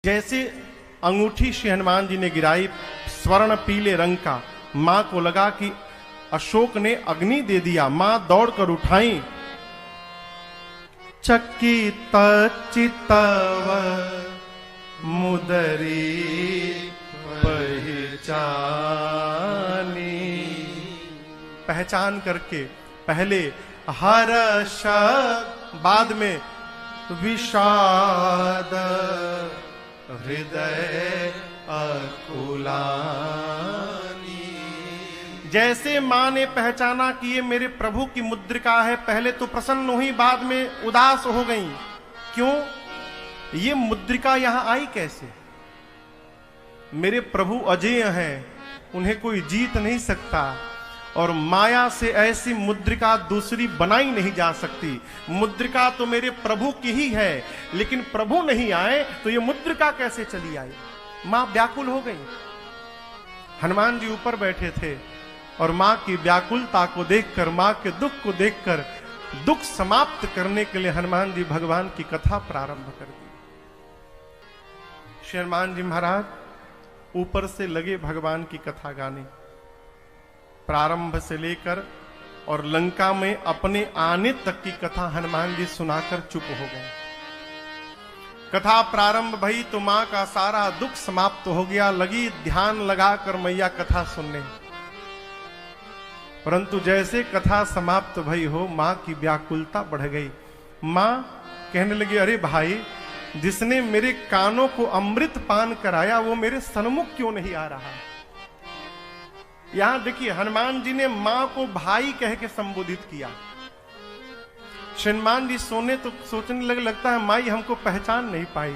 जैसे अंगूठी श्री हनुमान जी ने गिराई स्वर्ण पीले रंग का, मां को लगा कि अशोक ने अग्नि दे दिया। मां दौड़कर उठाई। चकित चितव मुदरी पहचानी, पहचान करके पहले हर्ष बाद में विषाद हृदय अकुलानी। जैसे मां ने पहचाना कि ये मेरे प्रभु की मुद्रिका है, पहले तो प्रसन्न हुई, बाद में उदास हो गई। क्यों? ये मुद्रिका यहां आई कैसे? मेरे प्रभु अजेय हैं, उन्हें कोई जीत नहीं सकता, और माया से ऐसी मुद्रिका दूसरी बनाई नहीं जा सकती। मुद्रिका तो मेरे प्रभु की ही है, लेकिन प्रभु नहीं आए तो ये मुद्रिका कैसे चली आई? मां व्याकुल हो गई। हनुमान जी ऊपर बैठे थे और मां की व्याकुलता को देखकर, मां के दुख को देखकर, दुख समाप्त करने के लिए हनुमान जी भगवान की कथा प्रारंभ कर दी। श्री हनुमान जी महाराज ऊपर से लगे भगवान की कथा गाने, प्रारंभ से लेकर और लंका में अपने आने तक की कथा हनुमान जी सुनाकर चुप हो गए। कथा प्रारंभ भई तो मां का सारा दुख समाप्त हो गया, लगी ध्यान लगाकर मैया कथा सुनने। परंतु जैसे कथा समाप्त भई हो, मां की व्याकुलता बढ़ गई। मां कहने लगी, अरे भाई, जिसने मेरे कानों को अमृत पान कराया वो मेरे सन्मुख क्यों नहीं आ रहा? यहां देखिए, हनुमान जी ने मां को भाई कह के संबोधित किया। हनुमान जी सोचने लगे, लगता है माई हमको पहचान नहीं पाई,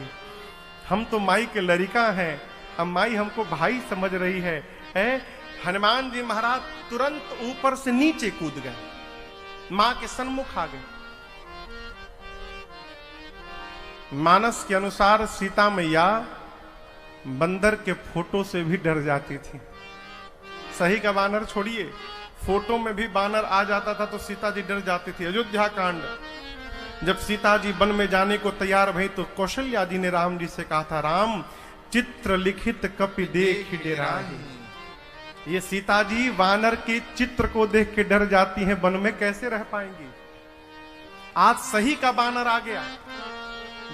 हम तो माई के लड़का हैं, अब माई हमको भाई समझ रही है। हनुमान जी महाराज तुरंत ऊपर से नीचे कूद गए, मां के सन्मुख आ गए। मानस के अनुसार सीता मैया बंदर के फोटो से भी डर जाती थी। सही का बानर छोड़िए, फोटो में भी बानर आ जाता था तो सीता जी डर जाती थी। अयोध्या कांड, जब सीता जी वन में जाने को तैयार भई तो कौशल्या जी ने राम जी से कहा था, राम चित्र लिखित कपि देख डेराहि। ये सीता जी वानर के चित्र को देख के डर जाती हैं, वन में कैसे रह पाएंगी? आज सही का बानर आ गया।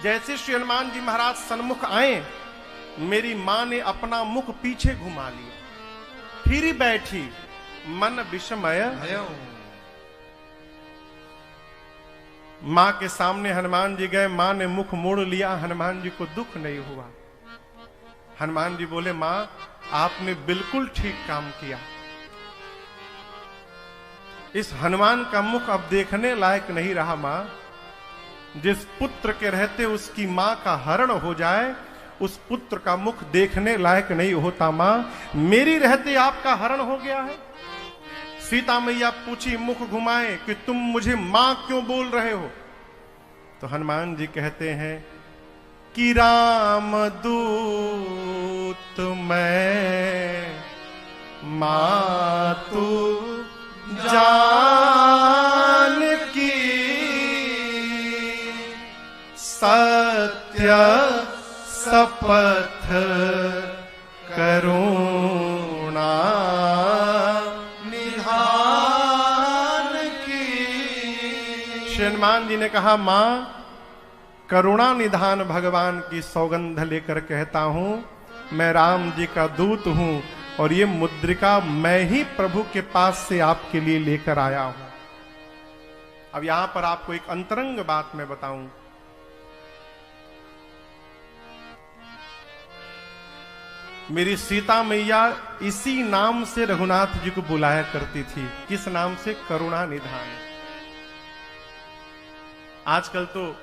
जैसे श्री हनुमान जी महाराज सन्मुख आए, मेरी मां ने अपना मुख पीछे घुमा लिया, फिर ही बैठी, मन विषमय। मां के सामने हनुमान जी गए, मां ने मुख मोड़ लिया, हनुमान जी को दुख नहीं हुआ। हनुमान जी बोले, मां आपने बिल्कुल ठीक काम किया। इस हनुमान का मुख अब देखने लायक नहीं रहा। मां, जिस पुत्र के रहते उसकी मां का हरण हो जाए, उस पुत्र का मुख देखने लायक नहीं होता। मां, मेरी रहते आपका हरण हो गया है। सीता मैया पूछी मुख घुमाए कि तुम मुझे मां क्यों बोल रहे हो? तो हनुमान जी कहते हैं कि राम दूत मैं मातु जान की, सत्य शपथ करुणा निधान की। हनुमान जी ने कहा, मां, करुणा निधान भगवान की सौगंध लेकर कहता हूं, मैं राम जी का दूत हूं और ये मुद्रिका मैं ही प्रभु के पास से आपके लिए लेकर आया हूं। अब यहां पर आपको एक अंतरंग बात मैं बताऊं। मेरी सीता मैया इसी नाम से रघुनाथ जी को बुलाया करती थी। किस नाम से? करुणा निधान। आजकल तो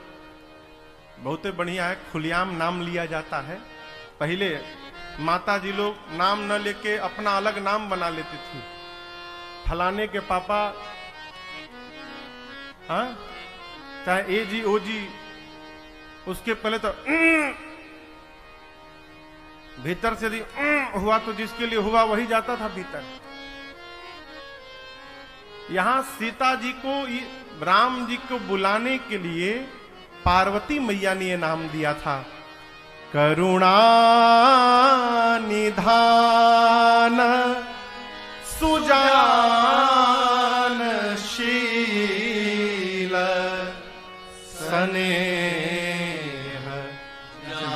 बहुत बढ़िया है, खुलेआम नाम लिया जाता है। पहले माता जी लोग नाम न लेके अपना अलग नाम बना लेती थी। फलाने के पापा, हाँ, चाहे ए जी ओ जी, उसके पहले तो भीतर से यदि हुआ तो जिसके लिए हुआ वही जाता था भीतर। यहां सीता जी को, राम जी को बुलाने के लिए पार्वती मैया ने यह नाम दिया था करुणा निधान सुजानशील स्नेह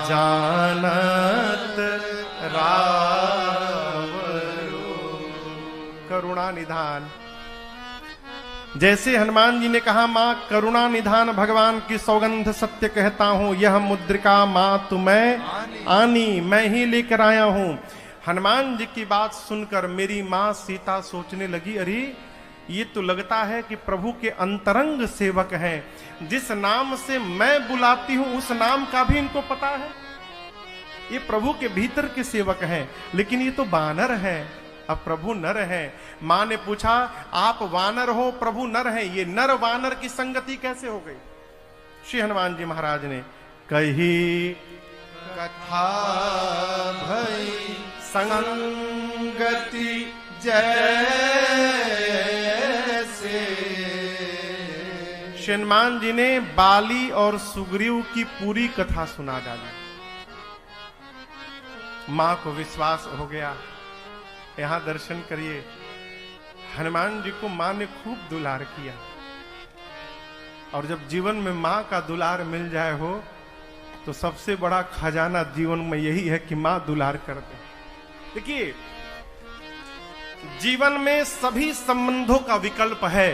जानत रावरो। करुणा निधान, जैसे हनुमान जी ने कहा मां करुणा निधान भगवान की सौगंध सत्य कहता हूं, यह मुद्रिका मां तुम्हें आनी मैं ही लेकर आया हूं। हनुमान जी की बात सुनकर मेरी मां सीता सोचने लगी, अरे ये तो लगता है कि प्रभु के अंतरंग सेवक हैं, जिस नाम से मैं बुलाती हूं उस नाम का भी इनको पता है। ये प्रभु के भीतर के सेवक हैं, लेकिन ये तो वानर हैं, अब प्रभु नर हैं। मां ने पूछा आप वानर हो प्रभु नर हैं, ये नर वानर की संगति कैसे हो गई? श्री हनुमान जी महाराज ने कही कथा भई संगति जैसे। श्री हनुमान जी ने बाली और सुग्रीव की पूरी कथा सुना डाली। मां को विश्वास हो गया। यहां दर्शन करिए, हनुमान जी को मां ने खूब दुलार किया, और जब जीवन में मां का दुलार मिल जाए हो तो सबसे बड़ा खजाना जीवन में यही है कि मां दुलार कर दे। देखिए, जीवन में सभी संबंधों का विकल्प है,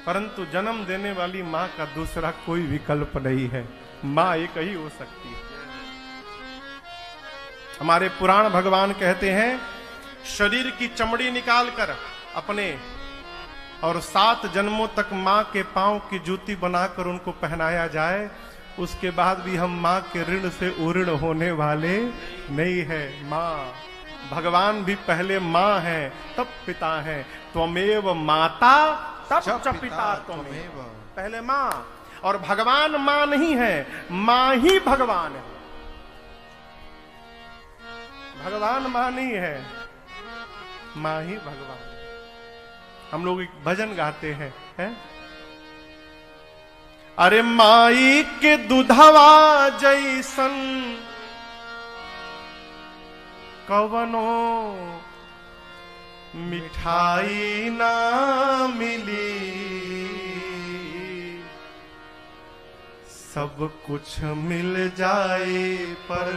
परंतु जन्म देने वाली मां का दूसरा कोई विकल्प नहीं है। मां एक ही हो सकती है। हमारे पुराण भगवान कहते हैं, शरीर की चमड़ी निकालकर अपने और 7 जन्मों तक मां के पांव की जूती बनाकर उनको पहनाया जाए, उसके बाद भी हम मां के ऋण से उऋण होने वाले नहीं है। मां, भगवान भी पहले मां है तब पिता है। त्वमेव माता तब च पिता त्वमेव। पहले मां, और भगवान मां नहीं है, मां ही भगवान है। भगवान मां नहीं है, मां ही भगवान। हम लोग एक भजन गाते हैं, है? अरे माई के दुधवा जैसन कवनो मिठाई ना मिली, सब कुछ मिल जाए पर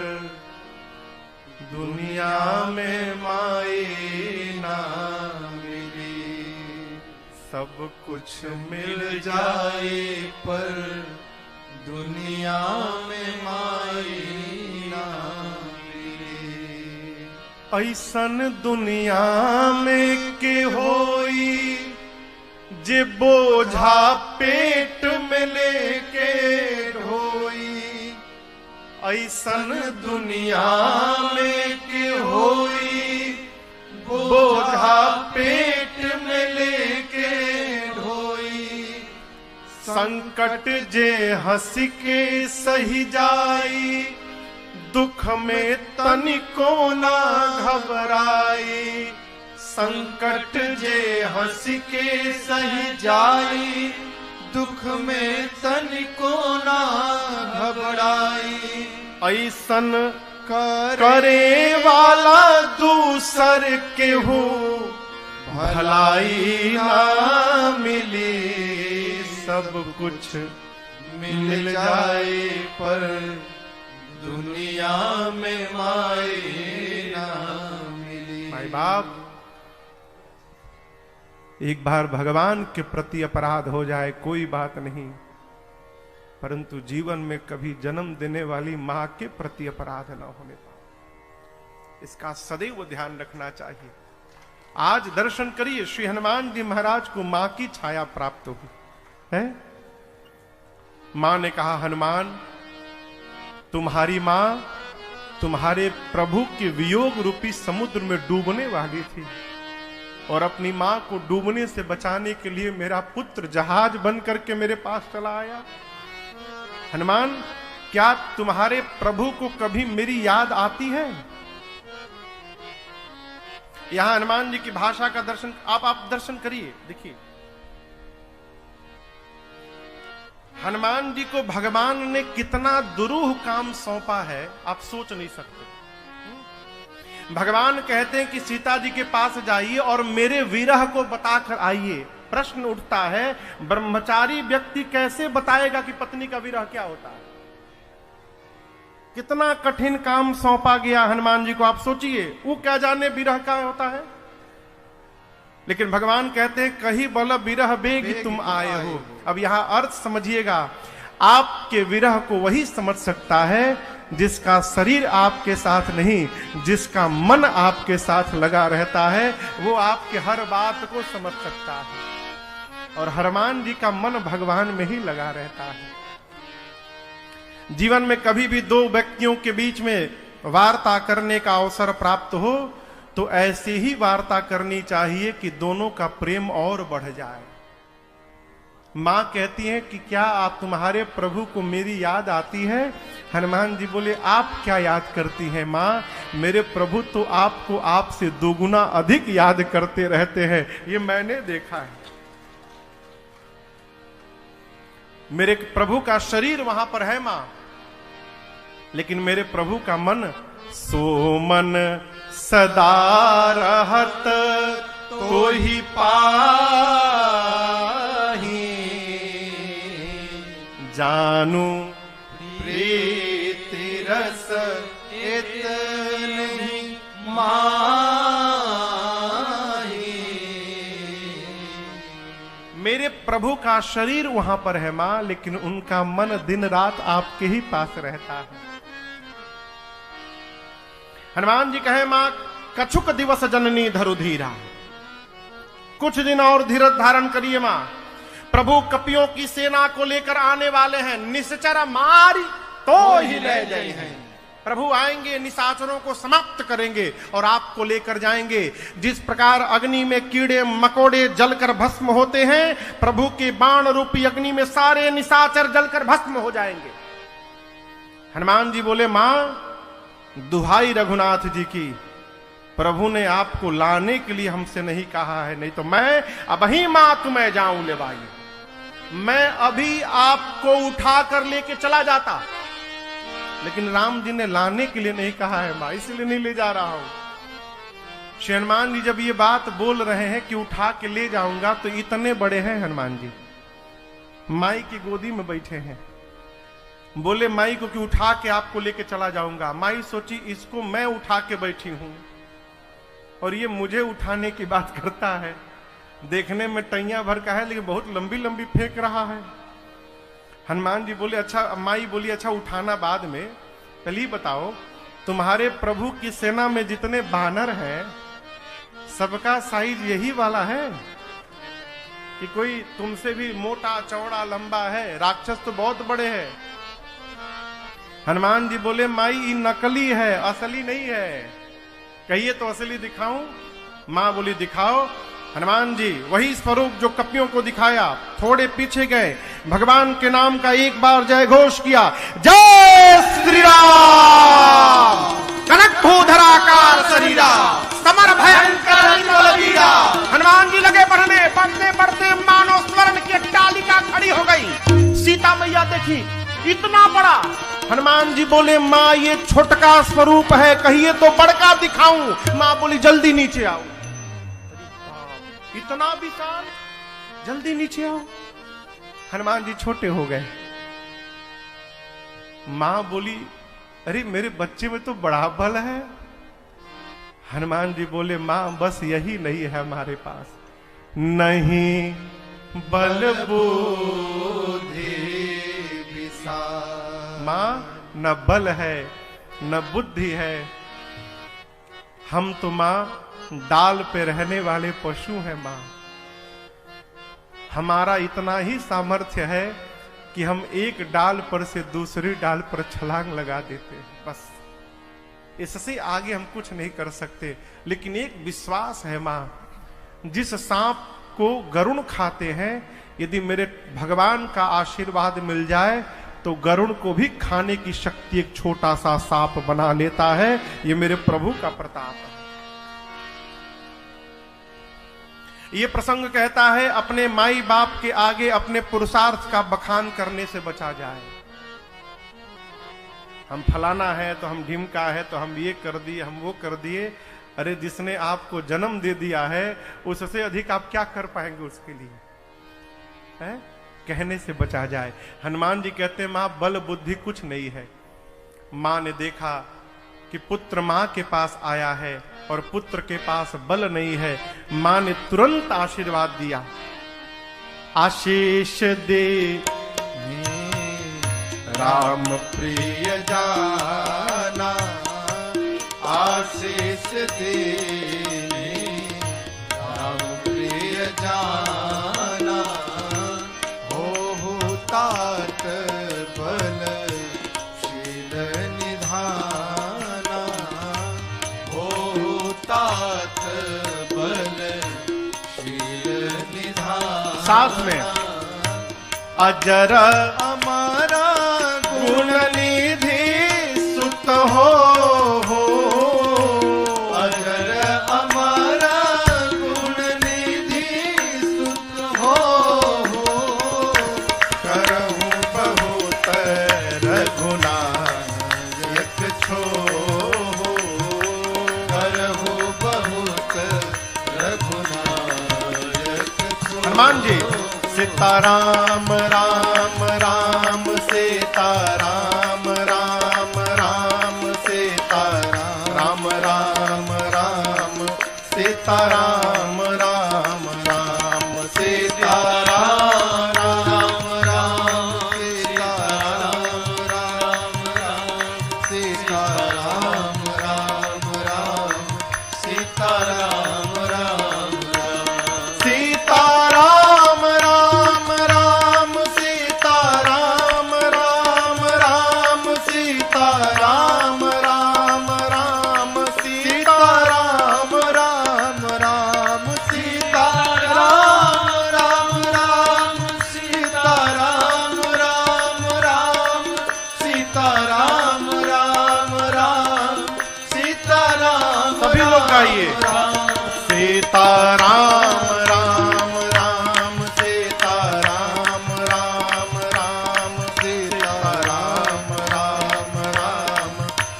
दुनिया में माई ना मिली। सब कुछ मिल जाए पर दुनिया में माई ना मिली। ऐसन दुनिया में के होई जे बोझा पेट में लेके ढोई। ऐसन दुनिया में के होई बोझा पेट में लेके ढोई। संकट जे हंस के सही जाई, दुख में तनिको ना घबराई। संकट जे हंस के सही जाई, दुख में तनिको ना घबराई। ऐसन करे वाला दूसर के हो भलाई ना मिली। सब कुछ मिल जाए पर दुनिया में माई ना मिली। भाई बाप, एक बार भगवान के प्रति अपराध हो जाए कोई बात नहीं, परंतु जीवन में कभी जन्म देने वाली मां के प्रति अपराध न होने पाए, इसका सदैव ध्यान रखना चाहिए। आज दर्शन करिए, श्री हनुमान जी महाराज को मां की छाया प्राप्त हुई है। मां ने कहा, हनुमान तुम्हारी मां तुम्हारे प्रभु के वियोग रूपी समुद्र में डूबने वाली थी, और अपनी मां को डूबने से बचाने के लिए मेरा पुत्र जहाज बन करके मेरे पास चला आया। हनुमान, क्या तुम्हारे प्रभु को कभी मेरी याद आती है? यहां हनुमान जी की भाषा का दर्शन आप दर्शन करिए, देखिए। हनुमान जी को भगवान ने कितना दुरूह काम सौंपा है, आप सोच नहीं सकते। भगवान कहते हैं कि सीता जी के पास जाइए और मेरे विरह को बताकर आइए। प्रश्न उठता है, ब्रह्मचारी व्यक्ति कैसे बताएगा कि पत्नी का विरह क्या होता है? कितना कठिन काम सौंपा गया हनुमान जी को, आप सोचिए, वो क्या जाने विरह क्या होता है। लेकिन भगवान कहते हैं, कहीं बल विरह बेग तुम आए हो। अब यहां अर्थ समझिएगा, आपके विरह को वही समझ सकता है जिसका शरीर आपके साथ नहीं, जिसका मन आपके साथ लगा रहता है, वो आपके हर बात को समझ सकता है। और हनुमान जी का मन भगवान में ही लगा रहता है। जीवन में कभी भी दो व्यक्तियों के बीच में वार्ता करने का अवसर प्राप्त हो तो ऐसी ही वार्ता करनी चाहिए कि दोनों का प्रेम और बढ़ जाए। मां कहती है कि क्या आप तुम्हारे प्रभु को मेरी याद आती है? हनुमान जी बोले, आप क्या याद करती हैं मां? मेरे प्रभु तो आपको आपसे दोगुना अधिक याद करते रहते हैं, ये मैंने देखा है। मेरे प्रभु का शरीर वहां पर है मां, लेकिन मेरे प्रभु का मन, सो मन सदा रहत तो ही पाही, जानू प्रीति रस इतनी माही। मेरे प्रभु का शरीर वहां पर है मां, लेकिन उनका मन दिन रात आपके ही पास रहता है। हनुमान जी कहे, मां कछुक दिवस जननी धरु धीरा, कुछ दिन और धीरज धारण करिए मां, प्रभु कपियों की सेना को लेकर आने वाले हैं, निश्चर मारी तो ही ले जाए हैं। प्रभु आएंगे, निशाचरों को समाप्त करेंगे और आपको लेकर जाएंगे। जिस प्रकार अग्नि में कीड़े मकोड़े जलकर भस्म होते हैं, प्रभु के बाण रूपी अग्नि में सारे निशाचर जलकर भस्म हो जाएंगे। हनुमान जी बोले, मां दुहाई रघुनाथ जी की, प्रभु ने आपको लाने के लिए हमसे नहीं कहा है, नहीं तो मैं अभी मां तुम्हें जाऊं ले भाई, मैं अभी आपको उठाकर लेके चला जाता, लेकिन राम जी ने लाने के लिए नहीं कहा है मां, इसलिए नहीं ले जा रहा हूं। श्री हनुमान जी जब ये बात बोल रहे हैं कि उठा के ले जाऊंगा, तो इतने बड़े हैं हनुमान जी, माई की गोदी में बैठे हैं। बोले माई को कि उठा के आपको लेके चला जाऊंगा। माई सोची, इसको मैं उठा के बैठी हूं और ये मुझे उठाने की बात करता है। देखने में टैया भर का है, लेकिन बहुत लंबी लंबी फेंक रहा है। हनुमान जी बोले, अच्छा, माई बोली, अच्छा उठाना बाद में, पहले ही बताओ तुम्हारे प्रभु की सेना में जितने बानर हैं, सबका साइज यही वाला है कि कोई तुमसे भी मोटा चौड़ा लंबा है? राक्षस तो बहुत बड़े हैं। हनुमान जी बोले, माई ये नकली है, असली नहीं है, कहिए तो असली दिखाऊं? मां बोली, दिखाओ। हनुमान जी वही स्वरूप जो कपियों को दिखाया, थोड़े पीछे गए, भगवान के नाम का एक बार जय घोष किया, जय श्री राम। कनक भूधराकार शरीरा, समर भयंकर वीरा। हनुमान जी लगे बढ़ने, बढ़ते बढ़ते मानो स्वर्ण की अट्टालिका खड़ी हो गई। सीता मैया देखी, इतना बड़ा। हनुमान जी बोले, मां ये छोटका स्वरूप है, कहिए तो बड़का दिखाऊं? मां बोली, जल्दी नीचे आओ। इतना विशाल, जल्दी नीचे आओ। हनुमान जी छोटे हो गए। मां बोली, अरे मेरे बच्चे में तो बड़ा बल है। हनुमान जी बोले, मां बस यही नहीं है हमारे पास, नहीं बल बुद्धि विशाल। मां न बल है न बुद्धि है, हम तो मां डाल पे रहने वाले पशु हैं। मां हमारा इतना ही सामर्थ्य है कि हम एक डाल पर से दूसरी डाल पर छलांग लगा देते हैं, बस इससे आगे हम कुछ नहीं कर सकते। लेकिन एक विश्वास है मां, जिस सांप को गरुण खाते हैं, यदि मेरे भगवान का आशीर्वाद मिल जाए तो गरुण को भी खाने की शक्ति एक छोटा सा सांप बना लेता है। ये मेरे प्रभु का प्रताप है। ये प्रसंग कहता है अपने माई बाप के आगे अपने पुरुषार्थ का बखान करने से बचा जाए। हम फलाना है तो हम ढिमका है तो हम ये कर दिए, हम वो कर दिए। अरे जिसने आपको जन्म दे दिया है उससे अधिक आप क्या कर पाएंगे उसके लिए, है? कहने से बचा जाए। हनुमान जी कहते हैं मां बल बुद्धि कुछ नहीं है। मां ने देखा कि पुत्र मां के पास आया है और पुत्र के पास बल नहीं है। मां ने तुरंत आशीर्वाद दिया, आशीष दे राम प्रिय जाना, आशीष दे राम प्रिय जाना, हो तात बल शील निधाना, हो तात बल शील निधाना। साथ में अजर अमरा गुण निधि सुत हो, अजर अमरा गुण निधि सुत हो, करहु बहुत रघुनायक छो, करहु बहुत रघुनायक छो। हनुमान जी सीताराम राम राम सीताराम राम राम सीताराम राम राम सीताराम राम राम सीताराम राम राम सीताराम राम राम सीताराम राम राम सीताराम राम राम सीताराम राम राम सीताराम राम राम सीताराम राम राम सीताराम राम राम सीताराम राम राम सीताराम राम राम सीताराम राम राम सीताराम। सभी लोग गाइए, सीताराम राम राम सीताराम राम राम सीताराम राम राम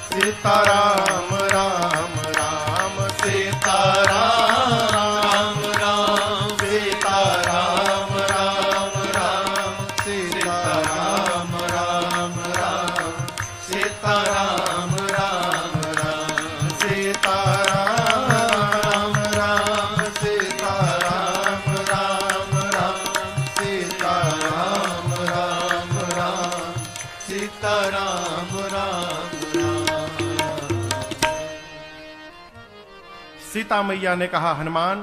सीताराम राम राम सीताराम राम सीताराम राम राम सीताराम राम राम सीताराम राम राम सीताराम राम सीताराम राम राम सीताराम राम राम सीताराम राम राम। सीता मैया ने कहा हनुमान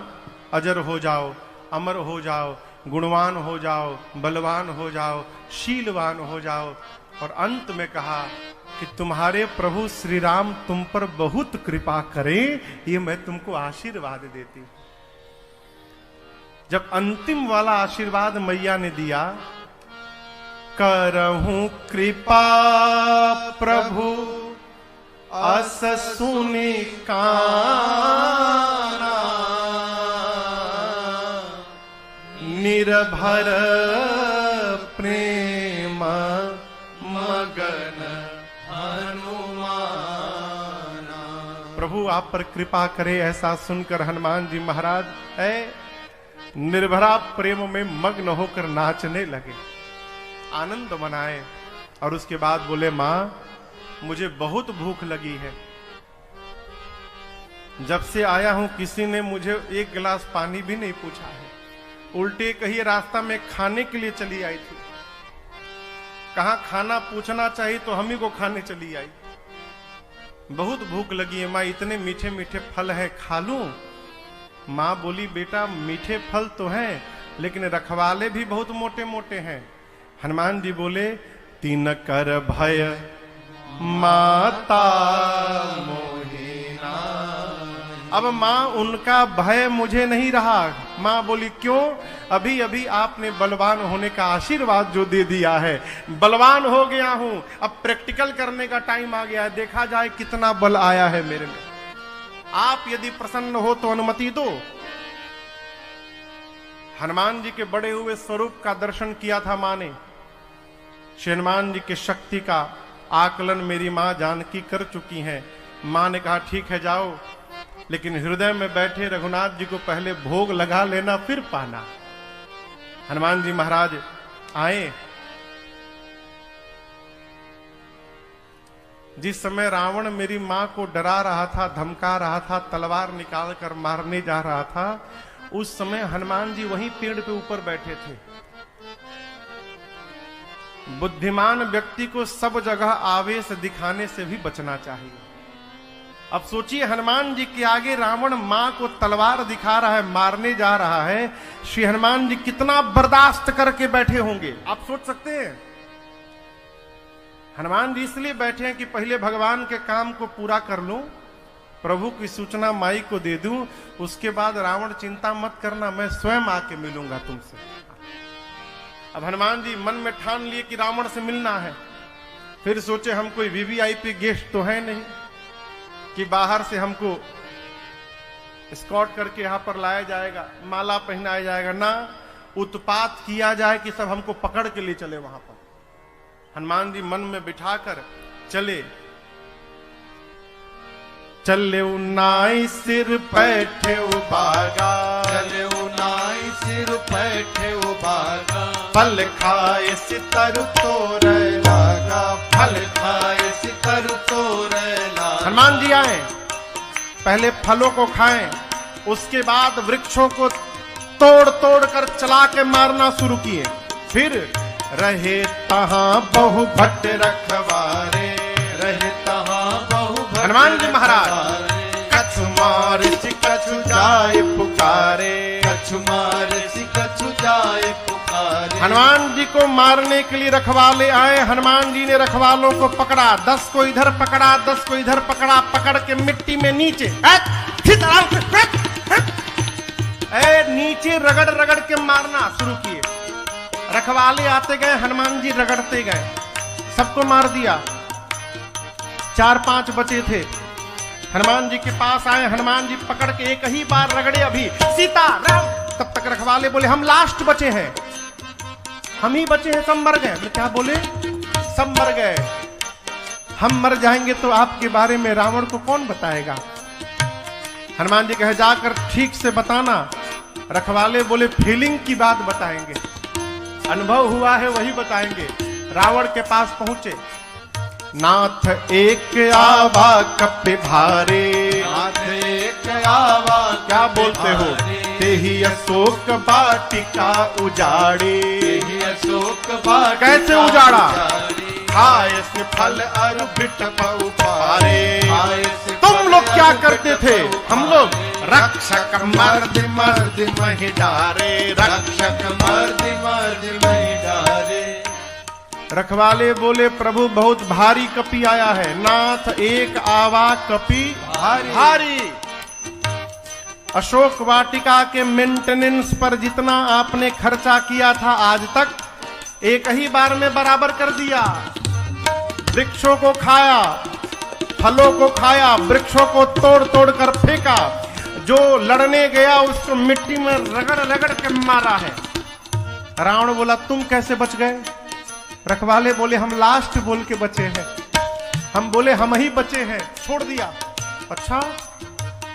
अजर हो जाओ, अमर हो जाओ, गुणवान हो जाओ, बलवान हो जाओ, शीलवान हो जाओ। और अंत में कहा कि तुम्हारे प्रभु श्री राम तुम पर बहुत कृपा करें, ये मैं तुमको आशीर्वाद देती हूं। जब अंतिम वाला आशीर्वाद मैया ने दिया, करहूं कृपा प्रभु अस सुनि काना, निर्भर प्रेम मगन हनुमाना। प्रभु आप पर कृपा करे, ऐसा सुनकर हनुमान जी महाराज है निर्भरा प्रेम में मग्न होकर नाचने लगे, आनंद मनाए। और उसके बाद बोले मां मुझे बहुत भूख लगी है, जब से आया हूं किसी ने मुझे एक गिलास पानी भी नहीं पूछा है, उल्टे कहिए रास्ता में खाने के लिए चली आई थी, कहा खाना पूछना चाहिए तो हम ही को खाने चली आई। बहुत भूख लगी है माँ, इतने मीठे मीठे फल है खा लूं? माँ बोली बेटा मीठे फल तो हैं लेकिन रखवाले भी बहुत मोटे मोटे हैं। हनुमान जी बोले तीन कर भय माता मोहिना। अब माँ उनका भय मुझे नहीं रहा। माँ बोली क्यों? अभी अभी आपने बलवान होने का आशीर्वाद जो दे दिया है, बलवान हो गया हूं, अब प्रैक्टिकल करने का टाइम आ गया है, देखा जाए कितना बल आया है मेरे में। आप यदि प्रसन्न हो तो अनुमति दो। हनुमान जी के बड़े हुए स्वरूप का दर्शन किया था मां ने। श्री हनुमान जी की शक्ति का आकलन मेरी मां जानकी कर चुकी हैं। मां ने कहा ठीक है जाओ, लेकिन हृदय में बैठे रघुनाथ जी को पहले भोग लगा लेना फिर पाना। हनुमान जी महाराज आए। जिस समय रावण मेरी मां को डरा रहा था, धमका रहा था, तलवार निकालकर मारने जा रहा था, उस समय हनुमान जी वहीं पेड़ पे ऊपर बैठे थे। बुद्धिमान व्यक्ति को सब जगह आवेश दिखाने से भी बचना चाहिए। अब सोचिए हनुमान जी के आगे रावण मां को तलवार दिखा रहा है, मारने जा रहा है, श्री हनुमान जी कितना बर्दाश्त करके बैठे होंगे आप सोच सकते हैं। हनुमान जी इसलिए बैठे हैं कि पहले भगवान के काम को पूरा कर लूं, प्रभु की सूचना माई को दे दूं, उसके बाद रावण चिंता मत करना, मैं स्वयं आके मिलूंगा तुमसे। अब हनुमान जी मन में ठान लिए कि रावण से मिलना है। फिर सोचे हम कोई वीवीआईपी गेस्ट तो है नहीं कि बाहर से हमको स्कॉट करके यहां पर लाया जाएगा, माला पहनाया जाएगा, ना उत्पात किया जाए कि सब हमको पकड़ के ले चले वहां पर। हनुमान जी मन में बिठाकर चले। चले नाई सिर बैठे बागा, चले नाई सिर बैठे बागा, फल खाए सितर तोड़ लागा, फल खाए सितर तोड़ लागा। हनुमान जी आए, पहले फलों को खाएं, उसके बाद वृक्षों को तोड़ तोड़ कर चला के मारना शुरू किए। फिर रहे तहां बहु भट्ट रखवारे, रहे तहां बहु भट्ट हनुमान जी महाराज कछु मार कछु जाए पुकारे, कछु मार कछु जाए पुकारे। हनुमान जी को मारने के लिए रखवाले आए। हनुमान जी ने रखवालों को पकड़ा, 10 को इधर पकड़ा, 10 को इधर पकड़ा, पकड़ के मिट्टी में नीचे नीचे रगड़ रगड़ के मारना शुरू किए। रखवाले आते गए, हनुमान जी रगड़ते गए, सबको मार दिया। 4-5 बचे थे, हनुमान जी के पास आए। हनुमान जी पकड़ के एक ही बार रगड़े, अभी सीता राम। तब तक रखवाले बोले हम लास्ट बचे हैं, हम ही बचे हैं, सब मर गए। बोले क्या बोले? सब मर गए। हम मर जाएंगे तो आपके बारे में रावण को कौन बताएगा? हनुमान जी कहे जाकर ठीक से बताना। रखवाले बोले फीलिंग की बात बताएंगे, अनुभव हुआ है वही बताएंगे। रावण के पास पहुंचे। नाथ एक आवा कपि भारे, नाथ एक आवा क्या बोलते हो? तेहि अशोक वाटिका उजाड़े, तेहि अशोक वाटिका कैसे उजाड़ा? खाए से फल अरु बिटप उपारे। तुम लोग क्या करते थे? हम लोग रक्षक मर्द मर्द महि डारे, रक्षक मर्द मर्द महि डारे। रखवाले बोले प्रभु बहुत भारी कपि आया है। नाथ एक आवा कपि भारी। अशोक वाटिका के मेंटेनेंस पर जितना आपने खर्चा किया था आज तक, एक ही बार में बराबर कर दिया। वृक्षों को खाया, फलों को खाया, वृक्षों को तोड़ तोड़ कर फेंका, जो लड़ने गया उसको मिट्टी में रगड़ रगड़ के मारा है। रावण बोला तुम कैसे बच गए? रखवाले बोले हम लास्ट बोल के बचे हैं। हम बोले हम ही बचे हैं, छोड़ दिया। अच्छा।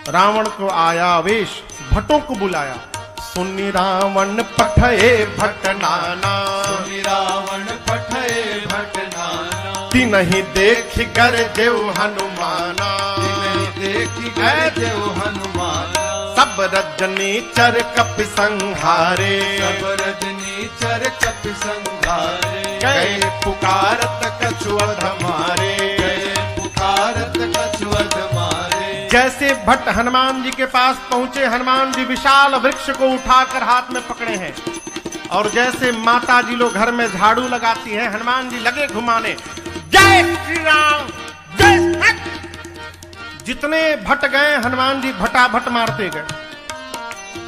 रावण को आया आवेश, भट्टों को बुलाया। सुनि रावण पठये भट्ट नाना, सुनि रावण पठये भट्ट नाना। तिनहि देख कर देव हनुमाना, तिनहि देख कर देव हनुमाना। सब रजनी चर कपि संहारे, सब रजनी चर कपि संहारे। गए पुकारत कछु अध मारे, गए पुकारत कछु अध मारे। जैसे भट्ट हनुमान जी के पास पहुंचे, हनुमान जी विशाल वृक्ष को उठाकर हाथ में पकड़े हैं, और जैसे माता जी लोग घर में झाड़ू लगाती हैं, हनुमान जी लगे घुमाने। जय श्री राम, जय। जितने भट्ट गए हनुमान जी भटाभट मारते गए।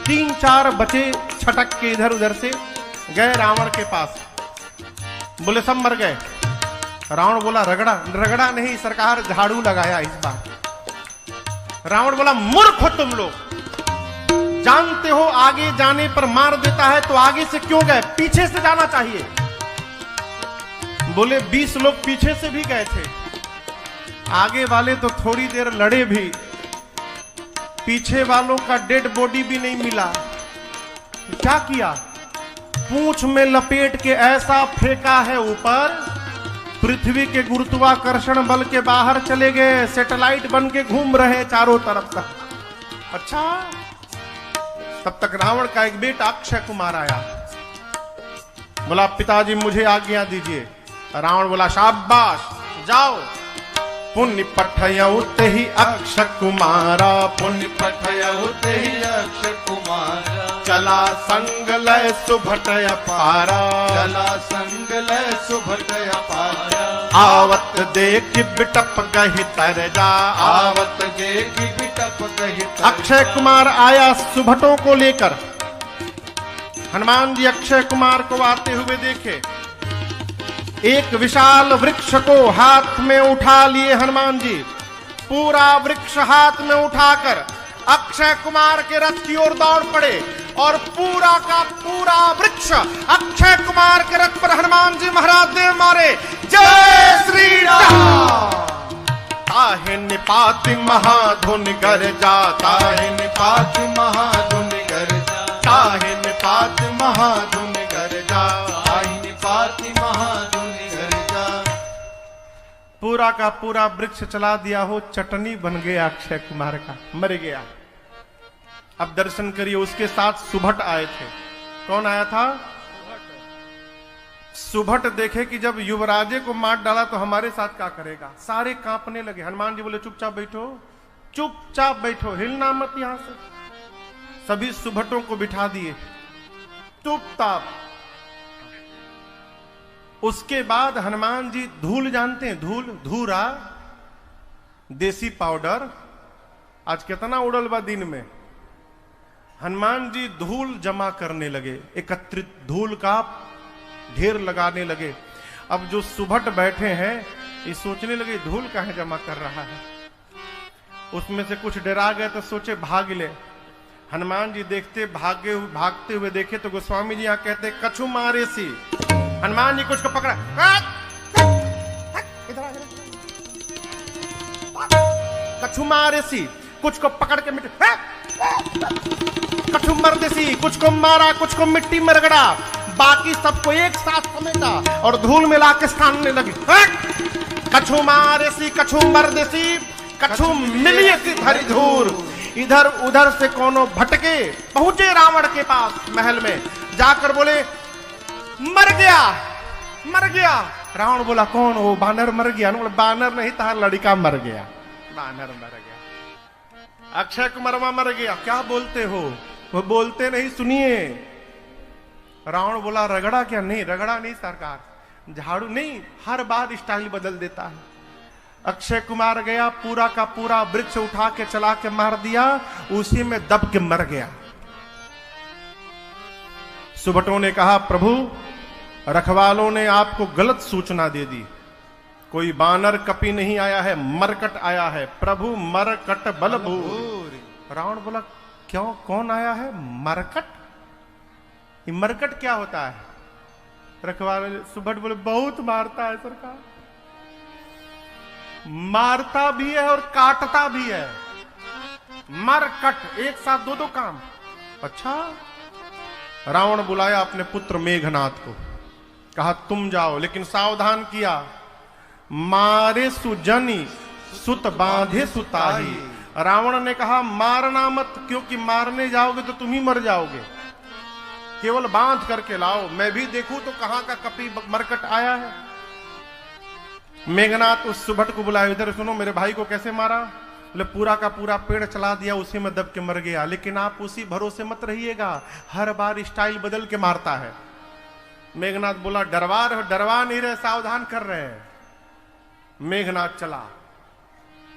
3-4 बचे छटक के इधर उधर से गए रावण के पास। बोले सब मर गए। रावण बोला रगड़ा रगड़ा नहीं सरकार, झाड़ू लगाया इस बार। रावण बोला मूर्ख हो तुम लोग, जानते हो आगे जाने पर मार देता है तो आगे से क्यों गए, पीछे से जाना चाहिए। बोले 20 लोग पीछे से भी गए थे, आगे वाले तो थोड़ी देर लड़े भी, पीछे वालों का डेड बॉडी भी नहीं मिला। क्या किया, पूंछ में लपेट के ऐसा फेंका है ऊपर, पृथ्वी के गुरुत्वाकर्षण बल के बाहर चले गए, सैटेलाइट बन के घूम रहे चारों तरफ तक। अच्छा, तब तक रावण का एक बेटा अक्षय कुमार आया, बोला पिताजी मुझे आज्ञा दीजिए। रावण बोला शाबाश जाओ। पुण्य पठयउत ही अक्षय कुमारा, पुण्य पठयउत ही अक्षय कुमारा, चला संग लय सुभट अपारा, चला संग लय सुभट अपारा। आवत देख बिटप गहि तर जा, आवत देख बिटप गहि तर जा। अक्षय कुमार आया सुभटों को लेकर। हनुमान जी अक्षय कुमार को आते हुए देखे, एक विशाल वृक्ष को हाथ में उठा लिए हनुमान जी। पूरा वृक्ष हाथ में उठाकर अक्षय कुमार के रथ की ओर दौड़ पड़े और पूरा का पूरा वृक्ष अक्षय कुमार के रथ पर हनुमान जी महाराज देव मारे। जय श्री राम। ताहि निपाति महाधुन गर्जा, ताहि निपाति महाधुन गर्जा, ताहि निपाति महाधुन गर्जा, ताहि निपाति महाधुन गर्जा। पूरा का पूरा वृक्ष चला दिया हो, चटनी बन गया अक्षय कुमार का, मर गया। अब दर्शन करिए, उसके साथ सुभट आए थे। कौन आया था? सुभट देखे कि जब युवराजे को मार डाला तो हमारे साथ क्या करेगा, सारे कांपने लगे। हनुमान जी बोले चुपचाप बैठो, चुपचाप बैठो, हिलना मत यहां से। सभी सुभटों को बिठा दिए चुपचाप। उसके बाद हनुमान जी धूल जानते हैं, धूल, धूरा, देसी पाउडर आज कितना उड़ल बा दिन में। हनुमान जी धूल जमा करने लगे, एकत्रित धूल का ढेर लगाने लगे। अब जो सुभट बैठे हैं ये सोचने लगे धूल काहे जमा कर रहा है। उसमें से कुछ डरा गए तो सोचे भाग ले। हनुमान जी देखते भागते हुए देखे तो गोस्वामी जी यहाँ कहते कछु मारे सी। हनुमान जी कुछ को पकड़ा, कछु मारे सी, कुछ को पकड़ के मिट्टी, कछु मर देसी, कुछ को मारा, कुछ को मिट्टी में रगड़ा, बाकी सबको एक साथ समेटा और धूल में लाके स्थानने लगे। कछु मारे सी, कछु मर देसी, कछु मिलिए सी धरी धूर। इधर उधर से कोनो भटके पहुंचे रावण के पास महल में, जाकर बोले मर गया, मर गया। रावण बोला कौन? वो बानर मर गया। बोले बानर नहीं था, लड़का मर गया, बानर मर गया, अक्षय कुमार मर गया। क्या बोलते हो? वो बोलते नहीं, सुनिए। रावण बोला रगड़ा क्या? नहीं रगड़ा नहीं सरकार, झाड़ू नहीं, हर बार स्टाइल बदल देता है। अक्षय कुमार गया, पूरा का पूरा वृक्ष उठा के चला के मार दिया, उसी में दब के मर गया। सुभटों ने कहा प्रभु रखवालों ने आपको गलत सूचना दे दी, कोई बानर कपि नहीं आया है, मरकट आया है। प्रभु मरकट बलभूर। रावण बोला क्यों, कौन आया है? मरकट? ये मरकट क्या होता है? रखवाले सुभट बोले बहुत मारता है सरकार, मारता भी है और काटता भी है। मरकट एक साथ दो काम। अच्छा। रावण बुलाया अपने पुत्र मेघनाथ को, कहा तुम जाओ, लेकिन सावधान किया, मारे सुजनी सुत बांधे सुताही। रावण ने कहा मारना मत, क्योंकि मारने जाओगे तो तुम ही मर जाओगे, केवल बांध करके लाओ, मैं भी देखूं तो कहां का कपी मरकट आया है। मेघनाथ उस सुभट को बुलाया, इधर सुनो मेरे भाई को कैसे मारा। बोले पूरा का पूरा पेड़ चला दिया, उसी में दब के मर गया, लेकिन आप उसी भरोसे मत रहिएगा, हर बार स्टाइल बदल के मारता है। मेघनाथ बोला डरवा नहीं रहे, सावधान कर रहे हैं। मेघनाथ चला,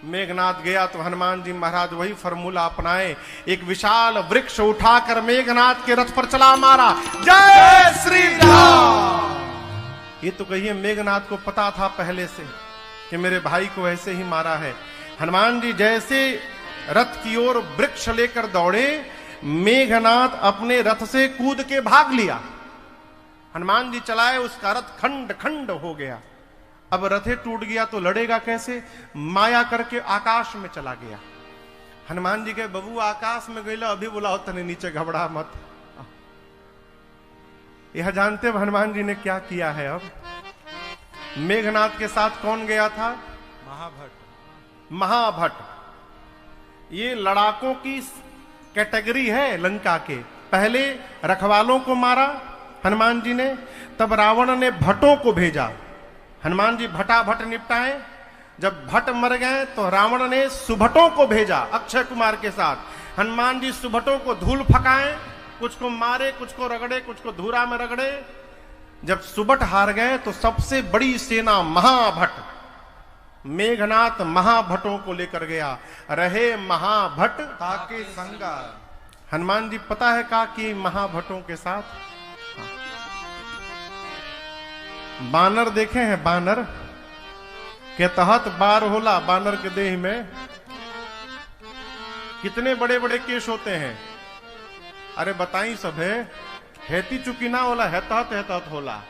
मेघनाथ गया तो हनुमान जी महाराज वही फॉर्मूला अपनाए, एक विशाल वृक्ष उठाकर मेघनाथ के रथ पर चला मारा। जय श्री राम। ये तो कहिए मेघनाथ को पता था पहले से कि मेरे भाई को ऐसे ही मारा है। हनुमान जी जैसे रथ की ओर वृक्ष लेकर दौड़े, मेघनाथ अपने रथ से कूद के भाग लिया। हनुमान जी चलाए, उसका रथ खंड खंड हो गया। अब रथे टूट गया तो लड़ेगा कैसे? माया करके आकाश में चला गया। हनुमान जी के बबू आकाश में गईला, अभी बुलाओ तने नीचे, घबरा मत। यह जानते हो हनुमान जी ने क्या किया है? अब मेघनाथ के साथ कौन गया था? महाभट। ये लड़ाकों की कैटेगरी है लंका के। पहले रखवालों को मारा हनुमान जी ने, तब रावण ने भट्टों को भेजा। हनुमान जी भटाभट निपटाए। जब भट्ट मर गए तो रावण ने सुभटों को भेजा अक्षय कुमार के साथ। हनुमान जी सुभटों को धूल फकाए, कुछ को मारे, कुछ को रगड़े, कुछ को धूरा में रगड़े। जब सुभट हार गए तो सबसे बड़ी सेना महाभट, मेघनाथ महाभटों को लेकर गया। रहे महाभट ताके संगा। हनुमान जी पता है का कि महाभटों के साथ बानर देखे हैं? बानर के तहत बार होला। बानर के देह में कितने बड़े बड़े केश होते हैं? अरे बताई सब है ती चुकी ना होला, है तहत होला।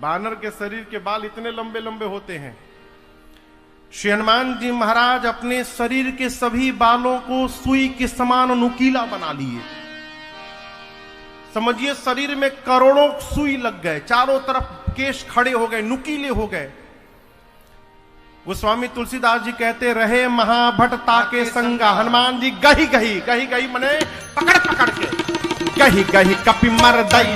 बानर के शरीर के बाल इतने लंबे लंबे होते हैं। श्री हनुमान जी महाराज अपने शरीर के सभी बालों को सुई के समान नुकीला बना लिए। समझिए शरीर में करोड़ों सुई लग गए, चारों तरफ केश खड़े हो गए, नुकीले हो गए। गोस्वामी तुलसीदास जी कहते रहे महाभट ताके संगा। हनुमान जी गही गही गही गही मने पकड़ पकड़ के गही गही कपि मर दई।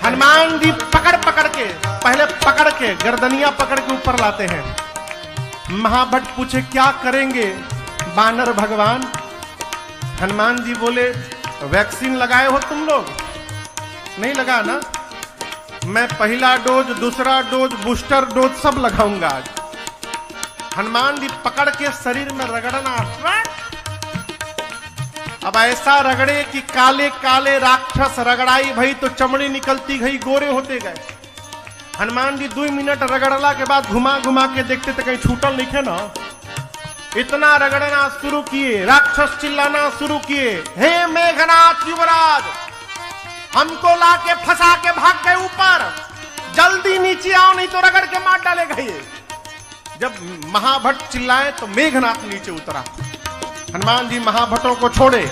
हनुमान जी पकड़ पकड़ के, पहले पकड़ के गर्दनिया पकड़ के ऊपर लाते हैं। महाभट पूछे क्या करेंगे बानर भगवान? हनुमान जी बोले वैक्सीन लगाए हो तुम लोग? नहीं लगा ना? मैं पहला डोज, दूसरा डोज, बूस्टर डोज सब लगाऊंगा आज। हनुमान जी पकड़ के शरीर में रगड़ना, अब ऐसा रगड़े कि काले काले राक्षस रगड़ाई भई तो चमड़ी निकलती गई, गोरे होते गए। हनुमान जी 2 मिनट रगड़ला के बाद घुमा घुमा के देखते तो कहीं छूटल नहीं है ना। इतना रगड़ना शुरू किए, राक्षस चिल्लाना शुरू किए, हे मेघनाथ युवराज, हमको लाके फंसा के भाग गए ऊपर, जल्दी नीचे आओ नहीं तो रगड़ के मार डालेगा ये। जब महाभट चिल्लाए तो मेघनाथ नीचे उतरा। हनुमान जी महाभटों को छोड़े,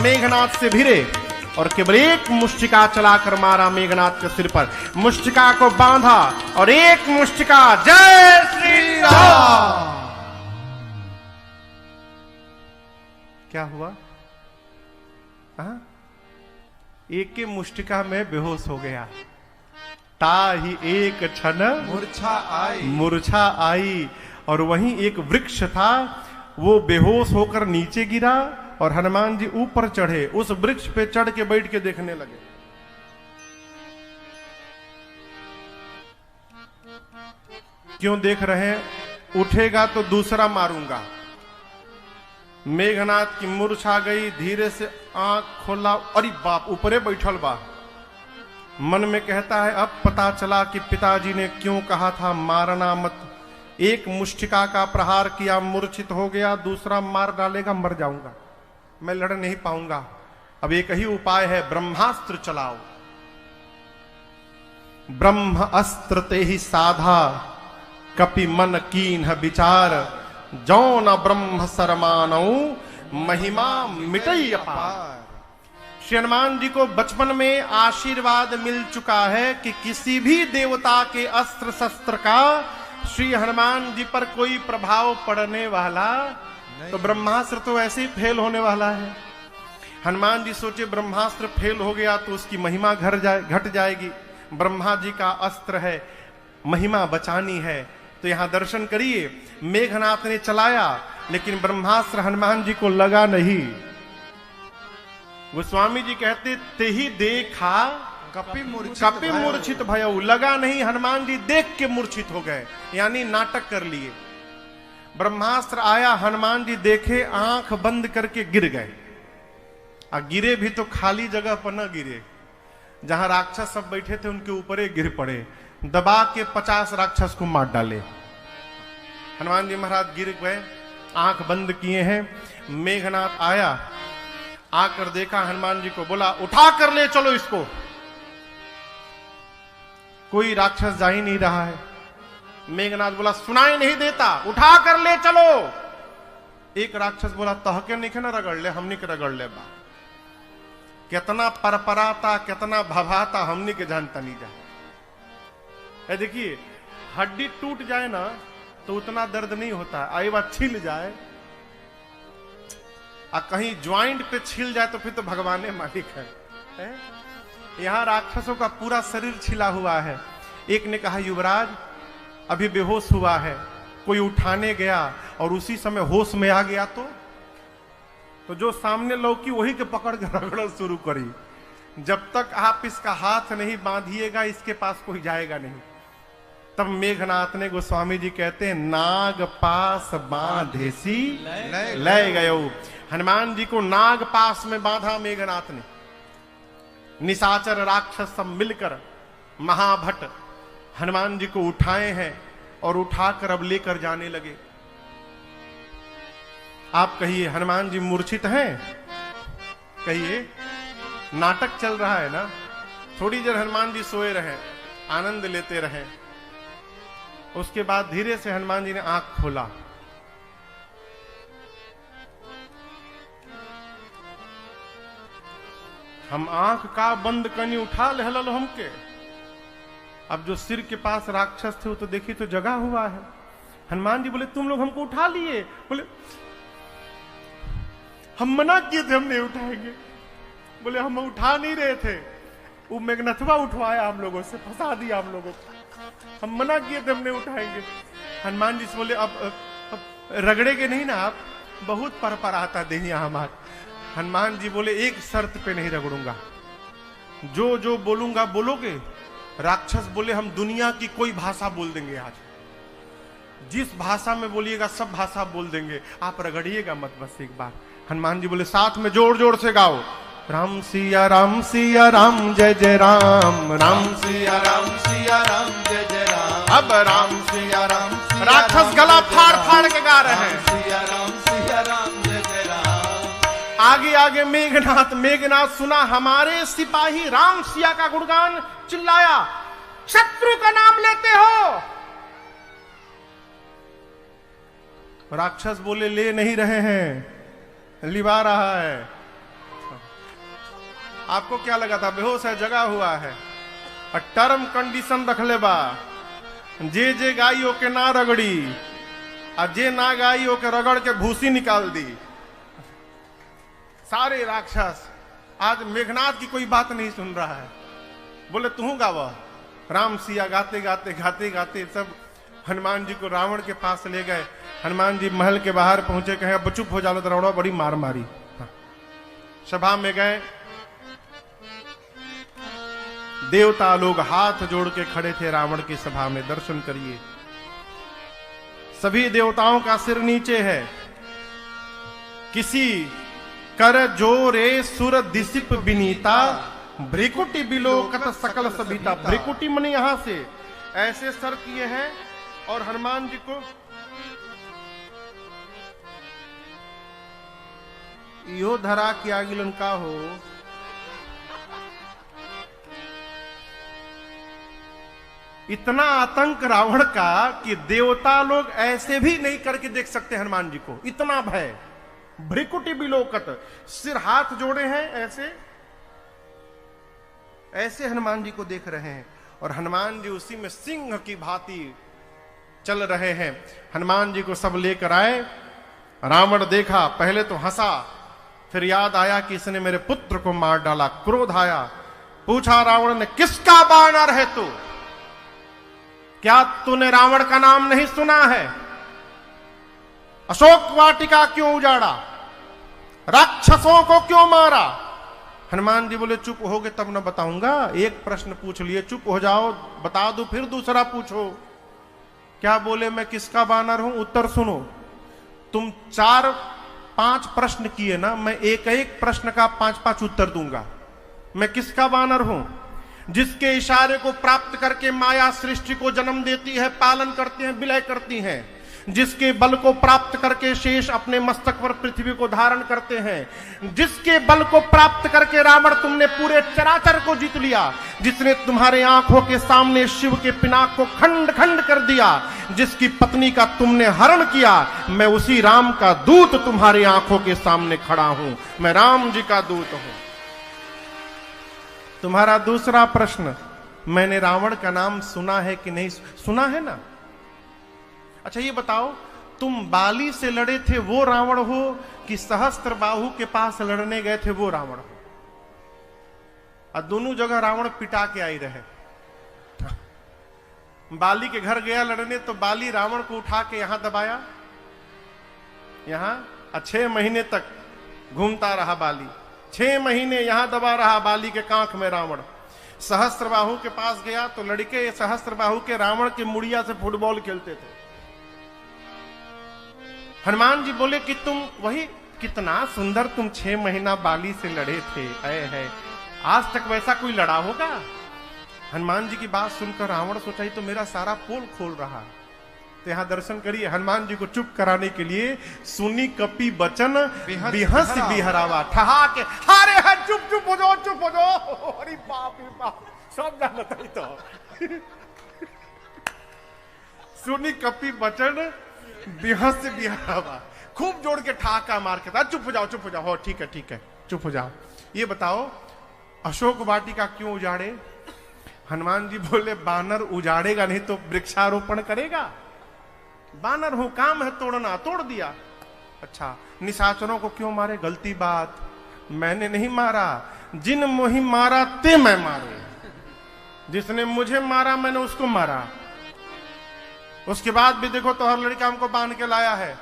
मेघनाथ से भिरे और केवल एक मुष्टिका चलाकर मारा मेघनाथ के सिर पर। मुष्टिका को बांधा और एक मुष्टिका, जय श्री राम। क्या हुआ? एक के मुष्टिका में बेहोश हो गया। ताहि एक क्षण मूर्छा आई। और वहीं एक वृक्ष था, वो बेहोश होकर नीचे गिरा और हनुमान जी ऊपर चढ़े, उस वृक्ष पे चढ़ के बैठ के देखने लगे। क्यों देख रहे हैं? उठेगा तो दूसरा मारूंगा। मेघनाथ की मूर्छा गई, धीरे से आंख खोला, अरे बाप, ऊपरे बैठल बा। मन में कहता है अब पता चला कि पिताजी ने क्यों कहा था मारना मत। एक मुष्टिका का प्रहार किया, मूर्छित हो गया, दूसरा मार डालेगा, मर जाऊंगा, मैं लड़ नहीं पाऊंगा। अब एक ही उपाय है, ब्रह्मास्त्र चलाओ। ब्रह्म अस्त्र ते ही साधा, कपि मन कीन्ह विचार, जो न ब्रह्म सरमानौ, महिमा मिटई अपार। श्री हनुमान जी को बचपन में आशीर्वाद मिल चुका है कि किसी भी देवता के अस्त्र शस्त्र का श्री हनुमान जी पर कोई प्रभाव पड़ने वाला नहीं। तो ब्रह्मास्त्र तो ऐसे ही फेल होने वाला है। हनुमान जी सोचे ब्रह्मास्त्र फेल हो गया तो उसकी महिमा घट जाएगी। ब्रह्मा जी का अस्त्र है, महिमा बचानी है। तो यहां दर्शन करिए, मेघनाथ ने चलाया लेकिन ब्रह्मास्त्र हनुमान जी को लगा नहीं। गोस्वामी जी कहते ते ही देखा कपि मूर्छित भयउ, लगा नहीं, हनुमान जी देख के मूर्छित हो गए, यानी नाटक कर लिए। ब्रह्मास्त्र आया, हनुमान जी देखे, आंख बंद करके गिर गए। गिरे भी तो खाली जगह पर न गिरे, जहां राक्षस सब बैठे थे उनके ऊपर ही गिर पड़े, दबा के 50 राक्षस को मार डाले। हनुमान जी महाराज गिर गए, आंख बंद किए हैं। मेघनाथ आया, आकर देखा हनुमान जी को, बोला उठा कर ले चलो इसको। कोई राक्षस जा ही नहीं रहा है। मेघनाथ बोला सुनाई नहीं देता, उठा कर ले चलो। एक राक्षस बोला तहके नहीं ना रगड़ ले, हमनी के रगड़ ले बा। कितना परपराता, कितना भभाता, हमनी के जानता नहीं जा। देखिए हड्डी टूट जाए ना तो उतना दर्द नहीं होता, आई बात छिल जाए और कहीं ज्वाइंट पे छिल जाए तो फिर तो भगवान मालिक है? यहां राक्षसों का पूरा शरीर छिला हुआ है। एक ने कहा युवराज अभी बेहोश हुआ है, कोई उठाने गया और उसी समय होश में आ गया तो जो सामने लौकी वही के पकड़ के रगड़ शुरू करी। जब तक आप इसका हाथ नहीं बांधिएगा इसके पास कोई जाएगा नहीं। तब मेघनाथ ने, गोस्वामी जी कहते हैं, नाग पास बांधेसी ले गयो। हनुमान जी को नाग पास में बांधा मेघनाथ ने। निशाचर राक्षस सब मिलकर महाभट हनुमान जी को उठाए हैं और उठाकर अब लेकर जाने लगे। आप कहिए हनुमान जी मूर्छित हैं? कहिए नाटक चल रहा है ना। थोड़ी देर हनुमान जी सोए रहे, आनंद लेते रहे। उसके बाद धीरे से हनुमान जी ने आंख खोला। हम आंख का बंद करनी उठा लहल हमके। अब जो सिर के पास राक्षस थे वो तो देखी तो जगा हुआ है। हनुमान जी बोले तुम लोग हमको उठा लिए? बोले हम मना किए थे, हम नहीं उठाएंगे। बोले हम उठा नहीं रहे थे, वो मेघनाथवा उठवाया हम लोगों से, फंसा दिया हम लोगों को। हम मना किए थे, हम नहीं उठाएंगे। हनुमान जी से बोले अब रगड़ेगे नहीं ना आप? बहुत पर आता देहिया हमारा। हनुमान जी बोले एक शर्त पे नहीं रगड़ूंगा, जो जो बोलूंगा बोलोगे। राक्षस बोले हम दुनिया की कोई भाषा बोल देंगे, आज जिस भाषा में बोलिएगा सब भाषा बोल देंगे, आप रगड़िएगा मत बस एक बार। हनुमान जी बोले साथ में जोर जोर से गाओ, राम सिया राम जय जय राम, राम सिया राम जय जय राम। अब राम सिया राम राक्षस गला फाड़ फाड़ के गा रहे हैं, सिया राम जय जय राम। आगे आगे मेघनाथ सुना हमारे सिपाही राम सिया का गुणगान, चिल्लाया शत्रु का नाम लेते हो। राक्षस बोले ले नहीं रहे हैं, लिवा रहा है। आपको क्या लगा था? बेहोश है, जगा हुआ है। और टर्म कंडीशन रख ले बा, जे गाइयों के ना रगड़ी, और जे ना गाइयों के रगड़ के भूसी निकाल दी। सारे राक्षस आज मेघनाथ की कोई बात नहीं सुन रहा है। बोले तू गावा। राम सिया गाते गाते सब हनुमान जी को रावण के पास ले गए। हनुमान जी महल के बाहर पहुंचे, कहे अब चुप हो जाओ तो रावण बड़ी मार मारी। सभा में गए, देवता लोग हाथ जोड़ के खड़े थे रावण की सभा में। दर्शन करिए, सभी देवताओं का सिर नीचे है। किसी कर जोरे सुर दिसिप बिनीता, भ्रिकुटी बिलोकत सकल सबिता। भ्रिकुटी मने यहां से ऐसे सर किए हैं और हनुमान जी को यो धरा के आगिलन का हो। इतना आतंक रावण का कि देवता लोग ऐसे भी नहीं करके देख सकते हनुमान जी को, इतना भय। भ्रिकुटी बिलोकत, सिर हाथ जोड़े हैं ऐसे हनुमान जी को देख रहे हैं। और हनुमान जी उसी में सिंह की भांति चल रहे हैं। हनुमान जी को सब लेकर आए। रावण देखा, पहले तो हंसा, फिर याद आया कि इसने मेरे पुत्र को मार डाला। क्रोध आया, पूछा रावण ने किसका बानर है तू? क्या तूने रावण का नाम नहीं सुना है? अशोक वाटिका क्यों उजाड़ा? राक्षसों को क्यों मारा? हनुमान जी बोले चुप होगे तब न बताऊंगा। एक प्रश्न पूछ लिए, चुप हो जाओ, बता दो, फिर दूसरा पूछो। क्या बोले? मैं किसका बानर हूं? उत्तर सुनो। तुम 4-5 प्रश्न किए ना, मैं एक एक प्रश्न का 5-5 उत्तर दूंगा। मैं किसका बानर हूं? जिसके इशारे को प्राप्त करके माया सृष्टि को जन्म देती है, पालन करती है, विलय करती है। जिसके बल को प्राप्त करके शेष अपने मस्तक पर पृथ्वी को धारण करते हैं, जिसके बल को प्राप्त करके रावण तुमने पूरे चराचर को जीत लिया, जिसने तुम्हारे आंखों के सामने शिव के पिनाक को खंड खंड कर दिया, जिसकी पत्नी का तुमने हरण किया, मैं उसी राम का दूत तुम्हारी आंखों के सामने खड़ा हूं। मैं राम जी का दूत हूं। तुम्हारा दूसरा प्रश्न, मैंने रावण का नाम सुना है कि नहीं? सुना है ना। अच्छा ये बताओ, तुम बाली से लड़े थे वो रावण हो कि सहस्त्रबाहु के पास लड़ने गए थे वो रावण हो? और दोनों जगह रावण पिटा के आई रहे। बाली के घर गया लड़ने तो बाली रावण को उठा के यहां दबाया, यहां 6 महीने तक घूमता रहा बाली, 6 महीने यहां दबा रहा बाली के कांख में रावण। सहस्त्रबाहु के पास गया तो लड़के सहस्त्रबाहु के रावण के मुड़िया से फुटबॉल खेलते थे। हनुमान जी बोले कि तुम वही, कितना सुंदर तुम 6 महीना बाली से लड़े थे, है आज तक वैसा कोई लड़ा होगा? हनुमान जी की बात सुनकर रावण सोचा ही तो मेरा सारा पोल खोल रहा। तो यहां दर्शन करिए, हनुमान जी को चुप कराने के लिए सुनी कपि बचन बिहस बिहरावा, ठहाके हारे है, चुप चुप हो जाओ, चुप हो जाओ। अरे बाप रे बाप, सब जानता ही तो। सुनी कपि बचन बिहस बिहरावा, खूब जोड़ के ठहाका मार के, चुप हो जाओ, चुप हो जाओ, हो ठीक है, चुप हो जाओ। ये बताओ अशोक वाटिका क्यों उजाड़े? हनुमान जी बोले बानर उजाड़ेगा नहीं तो वृक्षारोपण करेगा। बानर हूं, काम है तोड़ना, तोड़ दिया। अच्छा, निशाचरों को क्यों मारे? गलती बात, मैंने नहीं मारा, जिन मोहि मारा ते मैं मारे। जिसने मुझे मारा मैंने उसको मारा। उसके बाद भी देखो तो हर लड़का हमको बांध के लाया है।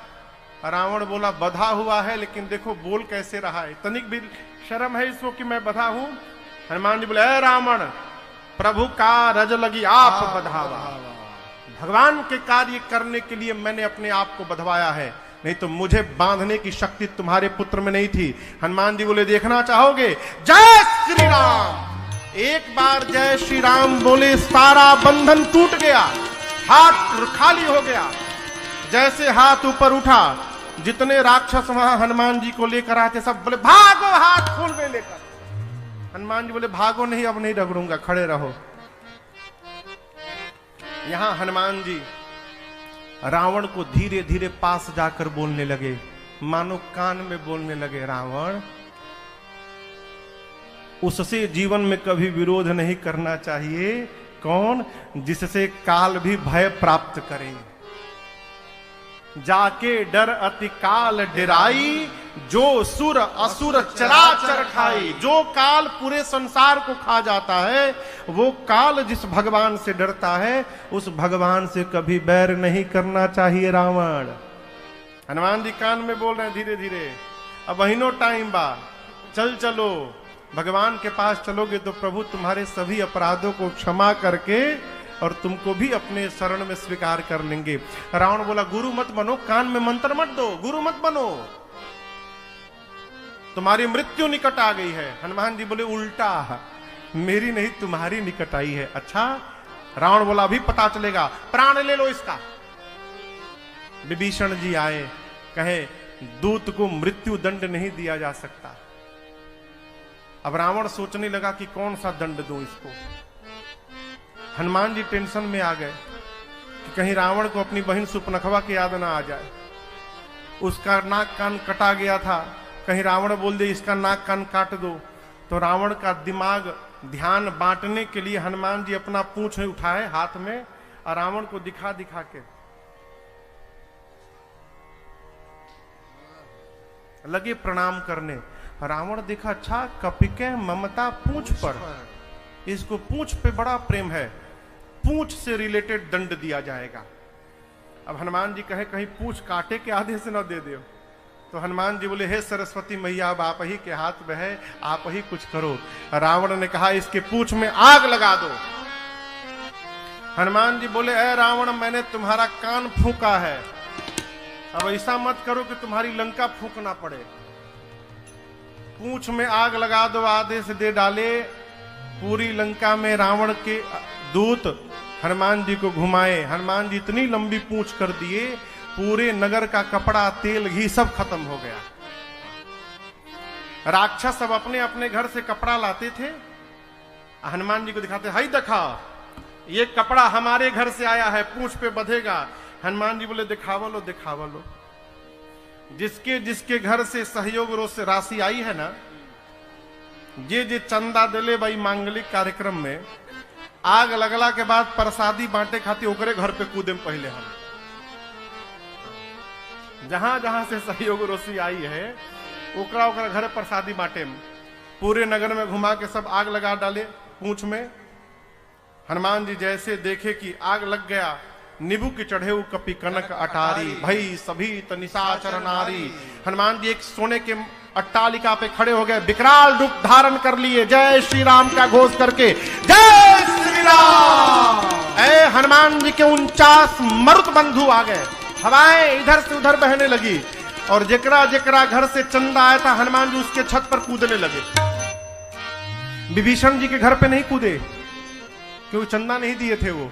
रावण बोला बधा हुआ है, लेकिन देखो बोल कैसे रहा है, तनिक भी शर्म है इसको कि मैं बधा हूं। हनुमान जी बोले ए रावण, प्रभु का रज लगी आप बधावा। भगवान के कार्य करने के लिए मैंने अपने आप को बधवाया है, नहीं तो मुझे बांधने की शक्ति तुम्हारे पुत्र में नहीं थी। हनुमान जी बोले देखना चाहोगे? जय श्री राम। एक बार जय श्री राम बोले, सारा बंधन टूट गया, हाथ खाली हो गया। जैसे हाथ ऊपर उठा, जितने राक्षस वहां हनुमान जी को लेकर आते सब बोले भागो, हाथ खोल में लेकर। हनुमान जी बोले भागो नहीं, अब नहीं रगड़ूंगा, खड़े रहो। यहां हनुमान जी रावण को धीरे धीरे पास जाकर बोलने लगे, मानो कान में बोलने लगे, रावण उससे जीवन में कभी विरोध नहीं करना चाहिए। कौन? जिससे काल भी भय प्राप्त करे। जाके डर अति काल डराई, जो सुर असुर चराचर खाई। जो काल पूरे संसार को खा जाता है, वो काल जिस भगवान से डरता है, उस भगवान से कभी बैर नहीं करना चाहिए रावण। हनुमान जी कान में बोल रहे हैं धीरे धीरे, अब अहिनो टाइम बा, चलो भगवान के पास चलोगे तो प्रभु तुम्हारे सभी अपराधों को क्षमा करके और तुमको भी अपने शरण में स्वीकार कर लेंगे। रावण बोला गुरु मत बनो, कान में मंत्र मत दो, गुरु मत बनो, तुम्हारी मृत्यु निकट आ गई है। हनुमान जी बोले उल्टा, मेरी नहीं तुम्हारी निकट आई है। अच्छा, रावण बोला अभी पता चलेगा, प्राण ले लो इसका। विभीषण जी आए, कहे दूत को मृत्यु दंड नहीं दिया जा सकता। अब रावण सोचने लगा कि कौन सा दंड दूं इसको। हनुमान जी टेंशन में आ गए कि कहीं रावण को अपनी बहन सुपनखवा की याद ना आ जाए। उसका नाक कान कटा गया था, कहीं रावण बोल दे इसका नाक कान काट दो। तो रावण का दिमाग ध्यान बांटने के लिए हनुमान जी अपना पूंछ उठाए हाथ में और रावण को दिखा दिखा के लगे प्रणाम करने। रावण देखा अच्छा कपिके ममता पूंछ पर, इसको पूंछ पे बड़ा प्रेम है, पूंछ से रिलेटेड दंड दिया जाएगा। अब हनुमान जी कहे कहीं पूंछ काटे के आदेश न दे दो। तो हनुमान जी बोले हे सरस्वती मैया, अब आप ही के हाथ में है, आप ही कुछ करो। रावण ने कहा इसके पूंछ में आग लगा दो। हनुमान जी बोले ए रावण, मैंने तुम्हारा कान फूंका है, अब ऐसा मत करो कि तुम्हारी लंका फूंकना पड़े। पूंछ में आग लगा दो, आदेश दे डाले। पूरी लंका में रावण के दूत हनुमान जी को घुमाए। हनुमान जी इतनी लंबी पूंछ कर दिए, पूरे नगर का कपड़ा, तेल, घी सब खत्म हो गया। राक्षस सब अपने अपने घर से कपड़ा लाते थे, हनुमान जी को दिखाते, हाई देखा ये कपड़ा हमारे घर से आया है, पूंछ पे बंधेगा। हनुमान जी बोले दिखावा लो, दिखावा लो। जिसके जिसके घर से सहयोग रोज से राशि आई है ना, जे चंदा दिले भाई मांगलिक कार्यक्रम में, आग लगला के बाद प्रसादी बांटे खाती ओकरे घर पे कूदे पहले हम। जहां जहां से सहयोग रोशी आई है ओकरा ओकरा घर प्रसादी बांटे। पूरे नगर में घुमा के सब आग लगा डाले पूंछ में। हनुमान जी जैसे देखे कि आग लग गया, निबू की चढ़े कपि कनक अटारी, भई सभी तनिशाचर नारी। हनुमान जी एक सोने के अट्टालिका पे खड़े हो गए, विकराल रूप धारण कर लिए, जय श्री राम का घोष करके, जय श्री राम। ऐ हनुमान जी के 49 मरुत बंधु आ गए, हवाएं इधर से उधर बहने लगी, और जेकरा जेकरा घर से चंदा आया था हनुमान जी उसके छत पर कूदने लगे। विभीषण जी के घर पे नहीं कूदे क्योंकि चंदा नहीं दिए थे वो।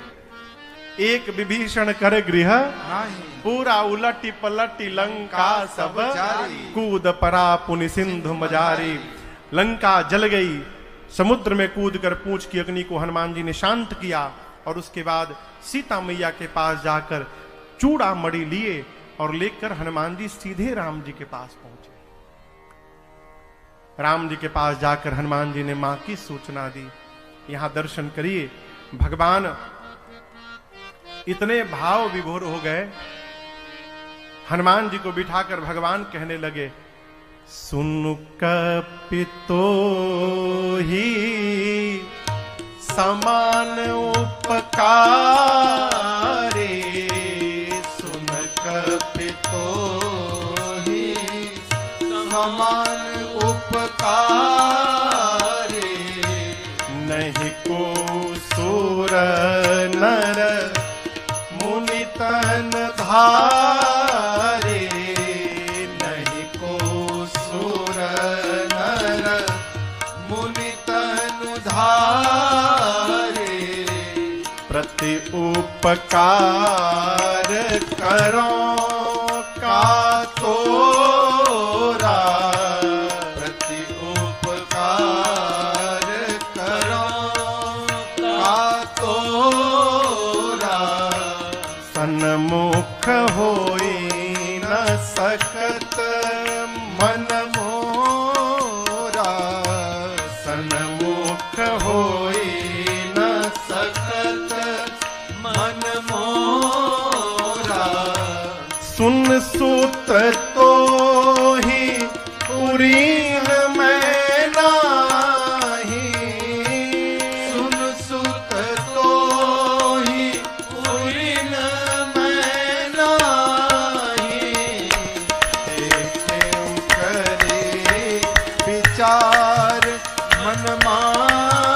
एक विभीषण कर गृह, पूरा उलटी पलटी लंका सब, कूद परा पुनि सिंधु मजारी। लंका जल गई, समुद्र में कूद कर पूंछ की अग्नि को हनुमान जी ने शांत किया, और उसके बाद सीता मैया के पास जाकर चूड़ा मणि लिए और लेकर हनुमान जी सीधे राम जी के पास पहुंचे। राम जी के पास जाकर हनुमान जी ने मां की सूचना दी, यहां दर्शन करिए। भगवान इतने भाव विभोर हो गए, हनुमान जी को बिठाकर भगवान कहने लगे, सुन कपितो ही समान उपकारे, सुन कपितो ही समान उपकारे, नहीं को सुर नर मुनि तन धारे, नहीं को सुर नर मुनि तन धारे, प्रति उपकार करो का तोरा, प्रति उपकार करो का तोरा, सन्मुख होई न सकत मन मोरा, सन्मुख होई न सकत मन मोरा, सुन सुत तो ही पुरीन मैं नाही, सुन सुत तो ही पुरीन मैं नाही, देखे करे विचार मन मान